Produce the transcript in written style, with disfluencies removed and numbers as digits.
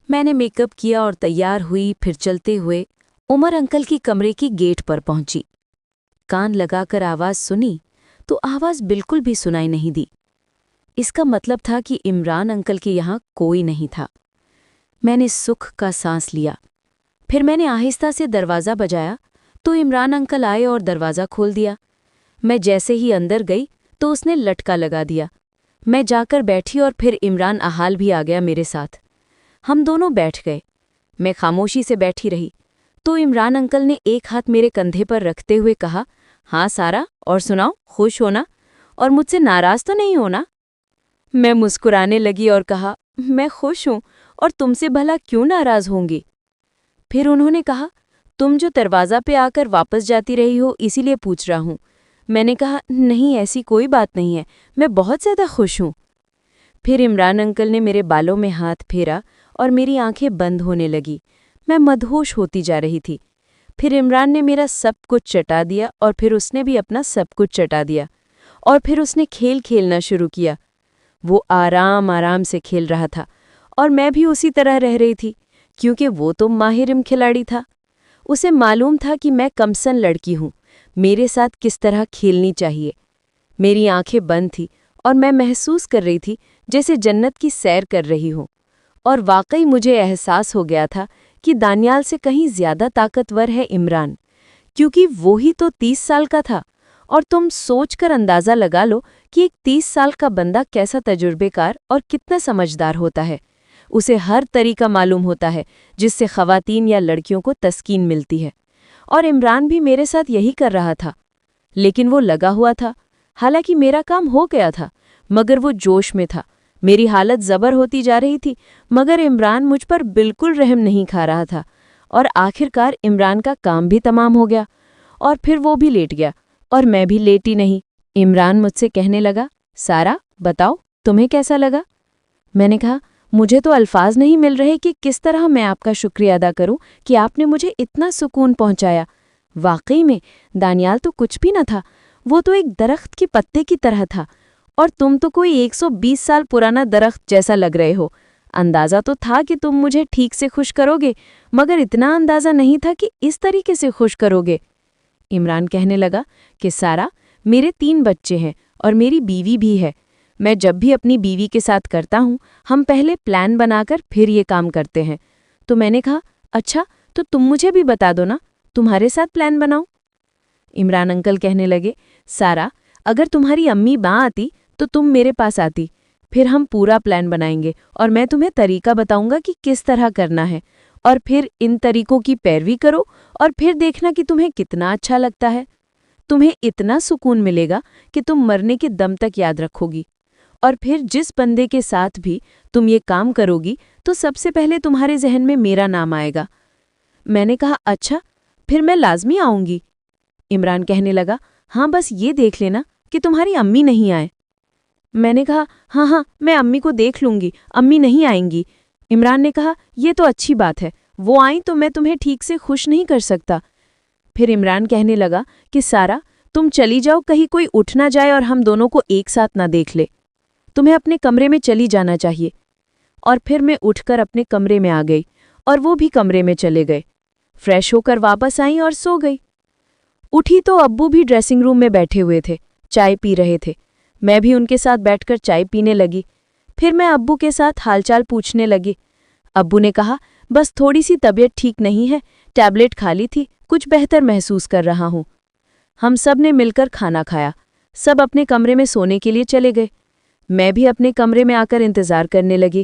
میں نے make up کیا اور تیار ہوئی، پھر چلتے ہوئے عمر انکل کی کمرے کی گیٹ پر پہنچی۔ کان لگا کر آواز سنی تو آواز بالکل بھی سنائی نہیں دی۔ اس کا مطلب تھا کہ عمران انکل کے یہاں کوئی نہیں تھا۔ میں نے سکھ کا سانس لیا۔ پھر میں نے آہستہ سے دروازہ بجایا تو عمران انکل آئے اور دروازہ کھول دیا۔ میں جیسے ہی اندر گئی تو اس نے لٹکا لگا دیا۔ میں جا کر بیٹھی اور پھر عمران احال بھی آ گیا میرے ساتھ۔ ہم دونوں بیٹھ گئے۔ میں خاموشی سے بیٹھی رہی تو عمران انکل نے ایک ہاتھ میرے کندھے پر رکھتے ہوئے کہا، ہاں سارا، اور سناؤ، خوش ہونا اور مجھ سے ناراض تو نہیں ہونا؟ میں مسکرانے لگی اور کہا، میں خوش ہوں اور تم سے بھلا کیوں ناراض ہوں گی؟ پھر انہوں نے کہا، تم جو دروازہ پہ آ کر واپس جاتی رہی ہو اسی لیے پوچھ رہا ہوں۔ میں نے کہا، نہیں ایسی کوئی بات نہیں ہے، میں بہت زیادہ خوش ہوں۔ پھر عمران انکل نے میرے بالوں میں ہاتھ پھیرا اور میری آنکھیں بند ہونے لگی۔ میں مدہوش ہوتی جا رہی تھی۔ پھر عمران نے میرا سب کچھ چٹا دیا اور پھر اس نے بھی اپنا سب کچھ چٹا دیا اور پھر اس نے کھیل کھیلنا شروع کیا۔ وہ آرام آرام سے کھیل رہا تھا اور میں بھی اسی طرح رہ رہی تھی کیونکہ وہ تو ماہر کھلاڑی تھا۔ اسے معلوم تھا کہ میں کمسن لڑکی ہوں، میرے ساتھ کس طرح کھیلنی چاہیے۔ میری آنکھیں بند تھیں اور میں محسوس کر رہی تھی جیسے جنت کی سیر کر رہی ہوں، اور واقعی مجھے احساس ہو گیا تھا کہ دانیال سے کہیں زیادہ طاقتور ہے عمران، کیونکہ وہی تو 30 سال کا تھا، اور تم سوچ کر اندازہ لگا لو کہ ایک 30 سال کا بندہ کیسا تجربے کار اور کتنا سمجھدار ہوتا ہے۔ اسے ہر طریقہ معلوم ہوتا ہے جس سے خواتین یا لڑکیوں کو تسکین ملتی ہے، اور عمران بھی میرے ساتھ یہی کر رہا تھا۔ لیکن وہ لگا ہوا تھا، حالانکہ میرا کام ہو گیا تھا، مگر وہ جوش میں تھا۔ میری حالت زبر ہوتی جا رہی تھی، مگر عمران مجھ پر بالکل رحم نہیں کھا رہا تھا، اور آخرکار عمران کا کام بھی تمام ہو گیا، اور پھر وہ بھی لیٹ گیا اور میں بھی لیٹی نہیں۔ عمران مجھ سے کہنے لگا، سارا بتاؤ تمہیں کیسا لگا؟ میں نے کہا، مجھے تو الفاظ نہیں مل رہے کہ کس طرح میں آپ کا شکریہ ادا کروں کہ آپ نے مجھے اتنا سکون پہنچایا۔ واقعی میں دانیال تو کچھ بھی نہ تھا، وہ تو ایک درخت کے پتے کی طرح تھا، اور تم تو کوئی 120 سال پرانا درخت جیسا لگ رہے ہو۔ اندازہ تو تھا کہ تم مجھے ٹھیک سے خوش کرو گے، مگر اتنا اندازہ نہیں تھا کہ اس طریقے سے خوش کرو گے۔ عمران کہنے لگا کہ سارا، میرے 3 بچے ہیں اور میری بیوی بھی ہے۔ میں جب بھی اپنی بیوی کے ساتھ کرتا ہوں، ہم پہلے پلان بنا کر پھر یہ کام کرتے ہیں۔ تو میں نے کہا، اچھا تو تم مجھے بھی بتا دو نا، تمہارے ساتھ پلان بناؤں۔ عمران انکل کہنے لگے، سارا، اگر تمہاری امی باں آتی تو تم میرے پاس آتی، پھر ہم پورا پلان بنائیں گے اور میں تمہیں طریقہ بتاؤں گا کہ کس طرح کرنا ہے، اور پھر ان طریقوں کی پیروی کرو اور پھر دیکھنا کہ تمہیں کتنا اچھا لگتا ہے۔ تمہیں اتنا سکون ملے گا کہ تم مرنے کے دم تک یاد رکھو گی، اور پھر جس بندے کے ساتھ بھی تم یہ کام کرو گی تو سب سے پہلے تمہارے ذہن میں میرا نام آئے گا۔ میں نے کہا، اچھا پھر میں لازمی آؤں گی۔ عمران کہنے لگا، ہاں بس یہ دیکھ لینا کہ تمہاری امی نہیں آئے۔ میں نے کہا، ہاں ہاں میں امی کو دیکھ لوں گی، امی نہیں آئیں گی۔ عمران نے کہا، یہ تو اچھی بات ہے، وہ آئیں تو میں تمہیں ٹھیک سے خوش نہیں کر سکتا۔ پھر عمران کہنے لگا کہ سارا، تم چلی جاؤ، کہیں کوئی اٹھ نہ جائے اور ہم دونوں کو ایک ساتھ نہ دیکھ لے۔ تمہیں اپنے کمرے میں چلی جانا چاہیے۔ اور پھر میں اٹھ کر اپنے کمرے میں آ گئی اور وہ بھی کمرے میں چلے گئے۔ فریش ہو کر واپس آئیں اور سو گئی۔ اٹھی تو ابو بھی ڈریسنگ روم میں بیٹھے ہوئے تھے، چائے پی رہے تھے۔ میں بھی ان کے ساتھ بیٹھ کر چائے پینے لگی۔ پھر میں ابو کے ساتھ حال چال پوچھنے لگی۔ ابو نے کہا، بس تھوڑی سی طبیعت ٹھیک نہیں ہے، ٹیبلٹ کھا لی تھی، کچھ بہتر محسوس کر رہا ہوں۔ ہم سب نے مل کر کھانا کھایا، سب اپنے کمرے میں سونے کے لیے چلے گئے۔ میں بھی اپنے کمرے میں آ کر انتظار کرنے لگی۔